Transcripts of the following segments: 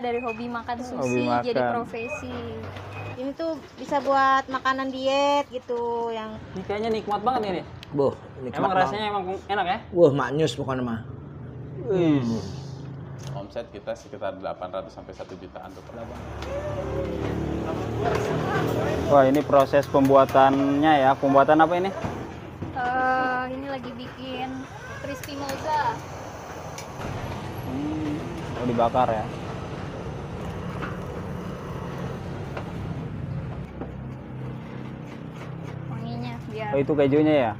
Dari hobi makan Hobi sushi makan. jadi profesi. Ini tuh bisa buat makanan diet gitu yang Ini kayaknya nikmat banget ini. Boh, nikmat Emang banget. rasanya emang enak ya? Wah, maknyus pokoknya mah. Omset kita sekitar 800 sampai 1 jutaan tuh per bulan. Wah, ini proses pembuatannya ya. Pembuatan apa ini? Ini lagi bikin crispy moza. Oh, dibakar ya. Wanginya biar Oh, itu kejunya ya?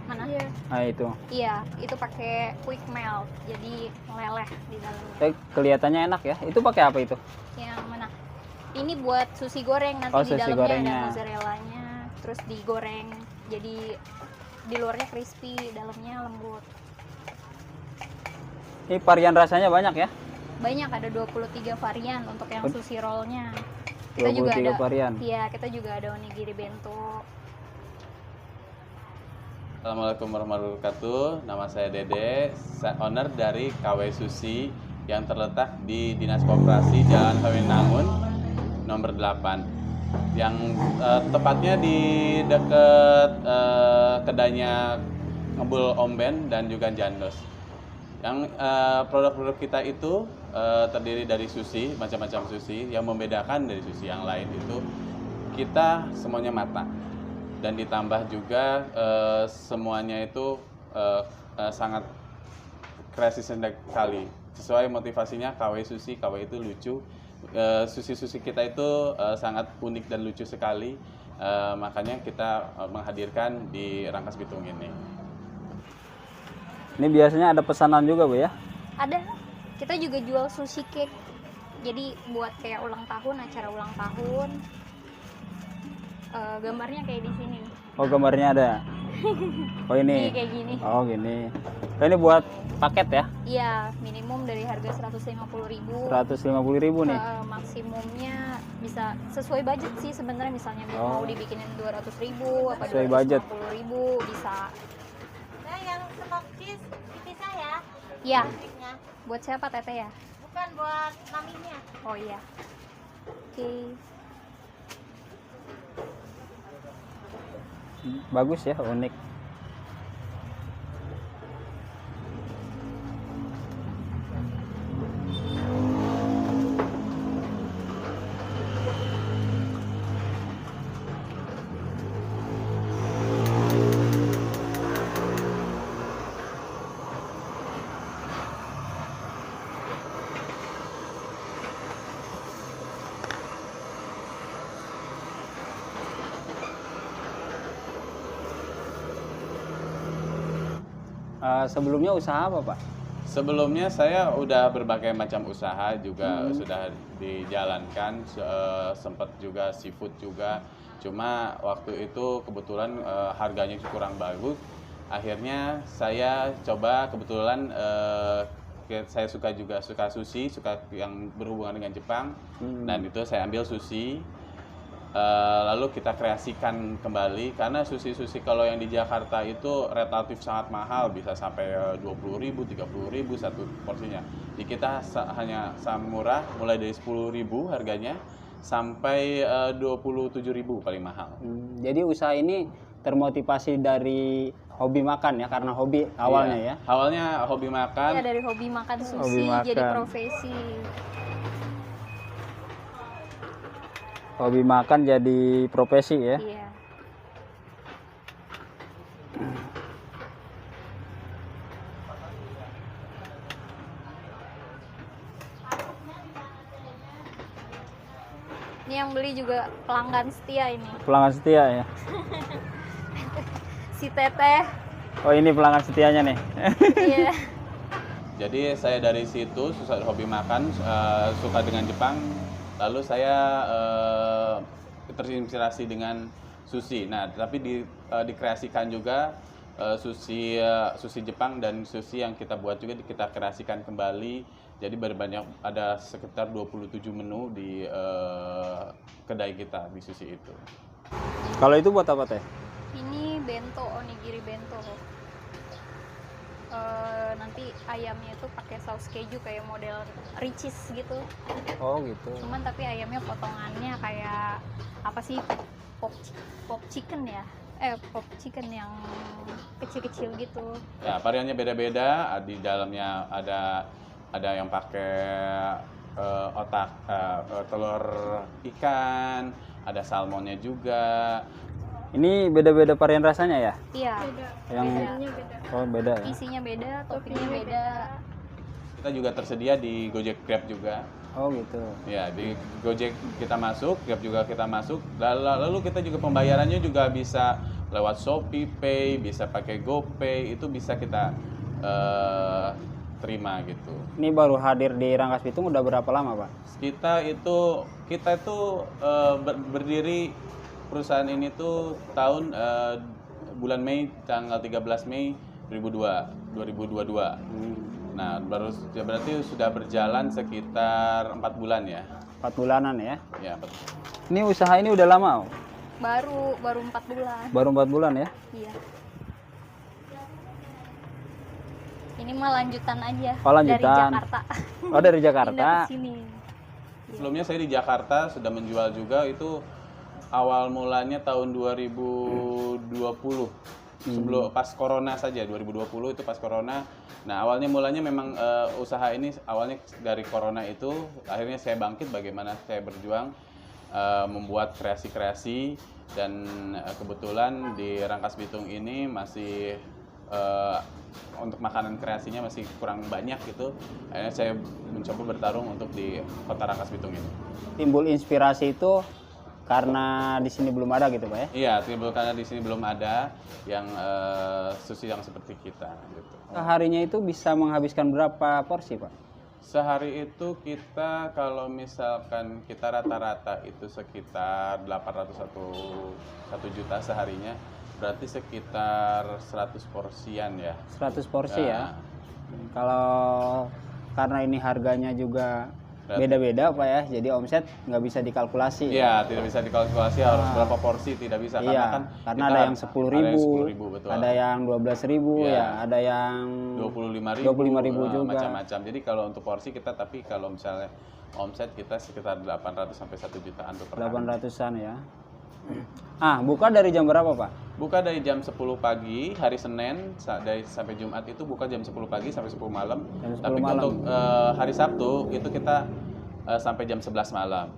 mana? Nah, itu. Iya, itu pakai quick melt, jadi meleleh di dalamnya. Kelihatannya enak ya. Itu pakai apa itu? Yang mana? Ini buat sushi goreng, nanti Oh, di sushi dalamnya gorengnya. ada mozzarellanya, terus digoreng, jadi di luarnya crispy, dalamnya lembut. Ini varian rasanya banyak ya? Banyak, ada 23 varian untuk yang sushi rollnya. Kita juga 23 ada varian. Iya, kita juga ada onigiri bento. Assalamualaikum warahmatullahi wabarakatuh. Nama saya Dede, owner dari KW Sushi yang terletak di Dinas Koperasi Jalan Hawinangun nomor 8. Yang tepatnya di dekat kedainya Ngebul Omben dan juga Jandos. Yang produk-produk kita itu terdiri dari sushi, macam-macam sushi. Yang membedakan dari sushi yang lain itu kita semuanya matang. Dan ditambah juga semuanya itu sangat kreasi sekali. Sesuai motivasinya KW Sushi, KW itu lucu. Sushi-sushi kita itu sangat unik dan lucu sekali. Makanya kita menghadirkan di Rangkas Bitung ini. Ini biasanya ada pesanan juga, Bu ya? Ada, kita juga jual sushi cake. Jadi buat kayak ulang tahun, acara ulang tahun. Gambarnya kayak di sini. Oh, gambarnya ada. Oh, Ini ini. kayak gini. Oh, gini. Oh, ini buat paket ya? Iya, minimum dari harga 150.000. 150.000 nih. Maksimumnya bisa sesuai budget sih sebenarnya, misalnya mau dibikinin 200.000 apa Sesuai budget. 250.000 bisa. nah yang smoke cheese dipisah ya. Iya. Sticknya. Buat siapa Teteh ya? Bukan buat maminya. Oh iya. Oke. Bagus ya, unik. Sebelumnya usaha apa, Pak? Sebelumnya saya udah berbagai macam usaha juga sudah dijalankan, sempat juga seafood juga. Cuma waktu itu kebetulan harganya kurang bagus. Akhirnya saya coba kebetulan saya suka sushi, suka yang berhubungan dengan Jepang. Dan itu saya ambil sushi. Lalu kita kreasikan kembali karena sushi-sushi kalau yang di Jakarta itu relatif sangat mahal, bisa sampai 20.000, 30.000 satu porsinya. Di kita hanya murah, mulai dari 10.000 harganya sampai 27.000 paling mahal. Jadi usaha ini termotivasi dari hobi makan ya, karena hobi awalnya ya. Awalnya hobi makan. Iya, dari hobi makan sushi Hobi makan. jadi profesi. Hobi makan jadi profesi ya. Iya. Ini yang beli juga pelanggan setia ini. Pelanggan setia ya. Si Teteh. Oh, ini pelanggan setianya nih. Iya. Jadi saya dari situ hobi makan, suka dengan Jepang. Lalu saya terinspirasi dengan sushi. Nah, tapi dikreasikan juga sushi Jepang dan sushi yang kita buat juga kita kreasikan kembali. Jadi ada sekitar 27 menu di kedai kita di sushi itu. Kalau itu buat apa, Teh? Ini bento, onigiri bento. nanti ayamnya itu pakai saus keju kayak model Ricis gitu. Oh gitu. Cuman tapi ayamnya potongannya kayak apa sih, pop chicken ya, pop chicken yang kecil-kecil gitu. Ya, variannya beda-beda. Di dalamnya ada yang pakai otak telur ikan, ada salmonnya juga. Ini beda-beda varian rasanya ya? Iya. Yang oh beda ya. Isinya beda, toppingnya beda. Kita juga tersedia di Gojek Grab juga. Oh gitu. Ya, di Gojek kita masuk, Grab juga kita masuk. Lalu kita juga pembayarannya juga bisa lewat Shopee Pay, bisa pakai GoPay, itu bisa kita terima gitu. Ini baru hadir di Rangkas Bitung udah berapa lama, Pak? Kita itu berdiri perusahaan ini tuh tahun bulan Mei, tanggal 13 Mei 2022. Nah, berarti sudah berjalan sekitar 4 bulan ya. 4 bulanan ya. Ya, betul. Ini usaha ini udah lama, oh? Baru 4 bulan. Baru 4 bulan ya? Iya. Ini mah lanjutan aja. Oh, lanjutan. Dari Jakarta. Oh, dari Jakarta. Pindah ke sini. Sebelumnya saya di Jakarta sudah menjual juga, itu awal mulanya tahun 2020. Sebelum pas corona saja, 2020 itu pas corona. Nah, awalnya mulanya memang usaha ini awalnya dari corona itu, akhirnya saya bangkit bagaimana saya berjuang membuat kreasi-kreasi, dan kebetulan di Rangkas Bitung ini masih untuk makanan kreasinya masih kurang banyak gitu. Akhirnya saya mencoba bertarung untuk di kota Rangkas Bitung ini. Timbul inspirasi itu karena di sini belum ada gitu, Pak ya? Iya, timbul karena di sini belum ada yang sushi yang seperti kita gitu. Harinya itu bisa menghabiskan berapa porsi, Pak? Sehari itu kita kalau misalkan kita rata-rata itu sekitar 1 juta seharinya, berarti sekitar 100 porsian ya. 100 porsi ya. Nah, Kalau karena ini harganya juga Berarti- beda-beda, Pak ya. Jadi omset nggak bisa dikalkulasi. Iya, tidak bisa dikalkulasi harus berapa porsi, tidak bisa Iya, karena ada yang 10.000, betul. ada yang 12.000 Iya. ya, ada yang 25.000 juga. macam-macam. Jadi kalau untuk porsi kita, tapi kalau misalnya omset kita sekitar 800 sampai 1 jutaan tuh per hari. 800-an ya. Buka dari jam berapa, Pak? Buka dari jam 10 pagi hari Senin dari sampai Jumat itu buka jam 10 pagi sampai 10 malam. Jam 10 Tapi malam. untuk hari Sabtu itu kita sampai jam 11 malam.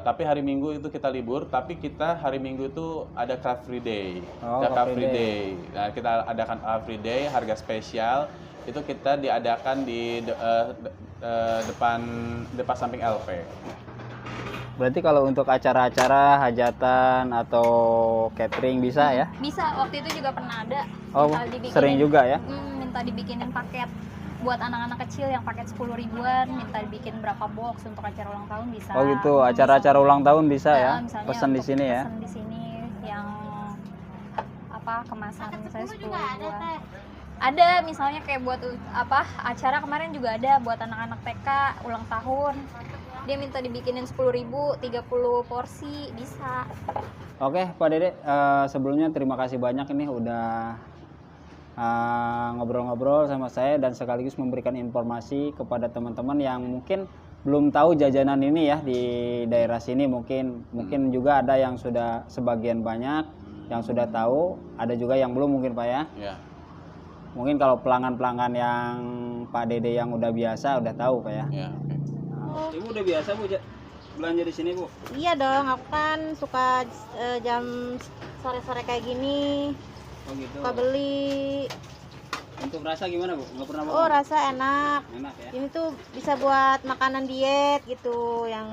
Tapi hari Minggu itu kita libur, tapi kita hari Minggu itu ada Car Free Day. Oh, Ada Car Car Free Free Day. Nah, kita adakan Car Free Day, harga spesial. Itu kita diadakan di depan samping LP. Berarti kalau untuk acara-acara hajatan atau catering bisa ya? Bisa, waktu itu juga pernah ada. Oh, Minta dibikinin- sering juga ya? Minta dibikinin paket buat anak-anak kecil yang paket 10 ribuan, minta dibikin berapa box untuk acara ulang tahun bisa. Oh gitu, acara-acara ulang tahun bisa ya? Misalnya Pesan di untuk sini ya? Pesan di sini yang kemasan misalnya 10 ribuan. Ada misalnya kayak buat acara kemarin juga ada buat anak-anak TK ulang tahun. Dia minta dibikinin 10.000, 30 porsi, bisa. Oke, Pak Dede, sebelumnya terima kasih banyak ini udah ngobrol-ngobrol sama saya dan sekaligus memberikan informasi kepada teman-teman yang mungkin belum tahu jajanan ini ya di daerah sini. Mungkin juga ada yang sudah sebagian banyak yang sudah tahu, ada juga yang belum mungkin, Pak ya. Ya. Mungkin kalau pelanggan-pelanggan yang Pak Dede yang udah biasa udah tahu, Pak ya. Ya. Ibu udah biasa Bu belanja di sini, Bu? Iya dong, aku kan suka jam sore-sore kayak gini, Oh gitu. suka beli. Untuk rasa gimana, Bu? Nggak pernah Oh, rasa enak. enak ya. Ini tuh bisa buat makanan diet gitu, yang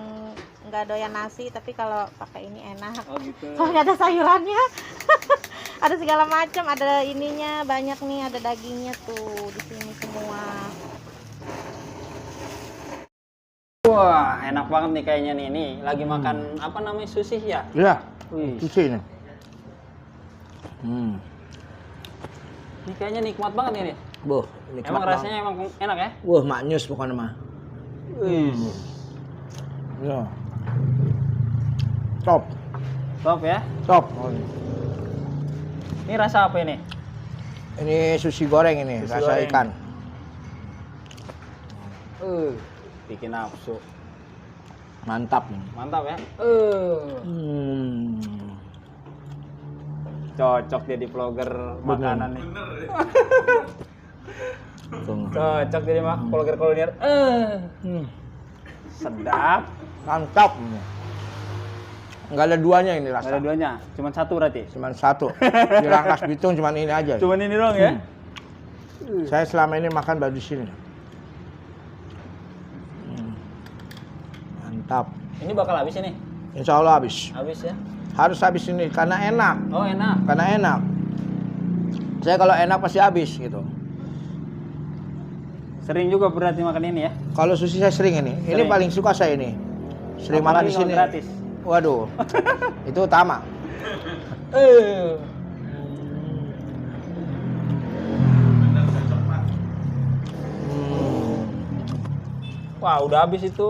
nggak doyan nasi, tapi kalau pakai ini enak. Oh gitu. Soalnya ada sayurannya, ada segala macam, ada ininya banyak nih, ada dagingnya tuh di sini semua. Wah, enak banget nih kayaknya nih. Ini lagi makan apa namanya, sushi ya? Iya, Wih, sushi ini. ini kayaknya nikmat banget ini. Boh, nikmat Emang banget. rasanya emang enak ya? Wah, maknyus pokoknya mah. Wih, Ya. Top, top ya. top. Ini rasa apa ini? Ini sushi goreng ini, Sushi rasa goreng. ikan. Bikin nafsu. Mantap nih. Mantap ya. Hmm. Cocok jadi vlogger makanan nih. Tuh. Cocok jadi vlogger kuliner. Sedap. Mantap. Enggak ada duanya ini Nggak ada rasa. duanya, cuma satu berarti. Cuman satu. Di Rangkas Bitung cuman ini aja. Cuman ini doang ya. Saya selama ini makan baru di sini. Mantap. Ini bakal habis ini. Insya Allah habis. Habis ya. Harus habis ini karena enak. Oh, enak. Karena enak. Saya kalau enak pasti habis gitu. Sering juga berarti makan ini ya. Kalau sushi saya sering ini. Ini Sering. paling suka saya ini. Sering makan Apalagi di kalau sini. gratis. Waduh. Itu utama. Wah, udah habis itu.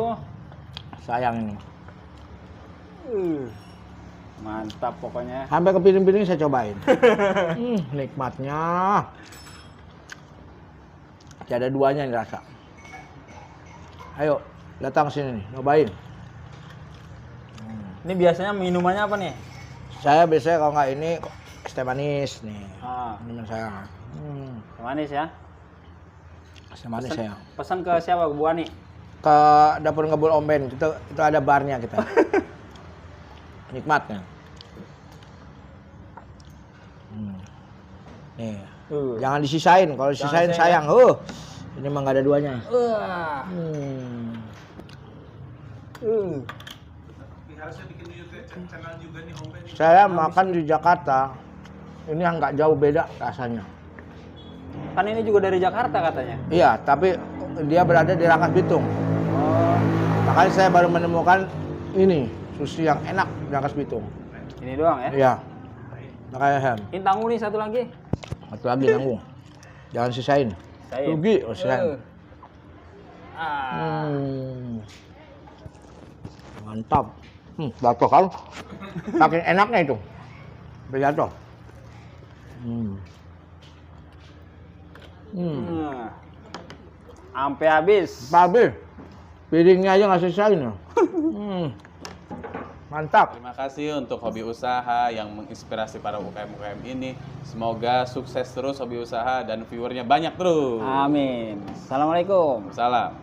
Sayang ini. Mantap pokoknya. Sampai ke piring-piring saya cobain. Nikmatnya. Tidak ada duanya nih rasa. Ayo, datang sini nih, cobain. Ini biasanya minumannya apa nih? Saya biasanya kalau nggak ini es teh manis nih. Ah, Minuman saya. manis ya. Es teh manis saya. Pesan ke siapa? Bu Ani. Ke dapur ngebul Om Ben, itu ada barnya kita. Nikmatnya. Nih, jangan disisain. Kalau disisain Jangan sayang. Ini mah nggak ada duanya. Saya makan di Jakarta. Ini yang nggak jauh beda rasanya. Kan ini juga dari Jakarta katanya. Iya, tapi dia berada di Rangkas Bitung. Oh, Makanya saya baru menemukan ini sushi yang enak di Rangkas Bitung. ini doang ya. Iya. Makanya saya Ini tanggung nih satu lagi. satu lagi nanggung. Jangan sisain. Sisain. Rugi oh, sisain. Ah. Mantap. Jatuh kan? Saking enaknya itu. Jatuh. Sampai habis. Babe, piringnya aja nggak sisain. Mantap. Terima kasih untuk hobi usaha yang menginspirasi para UKM-UKM ini. Semoga sukses terus hobi usaha dan viewernya banyak terus. Amin. Assalamualaikum. Salam.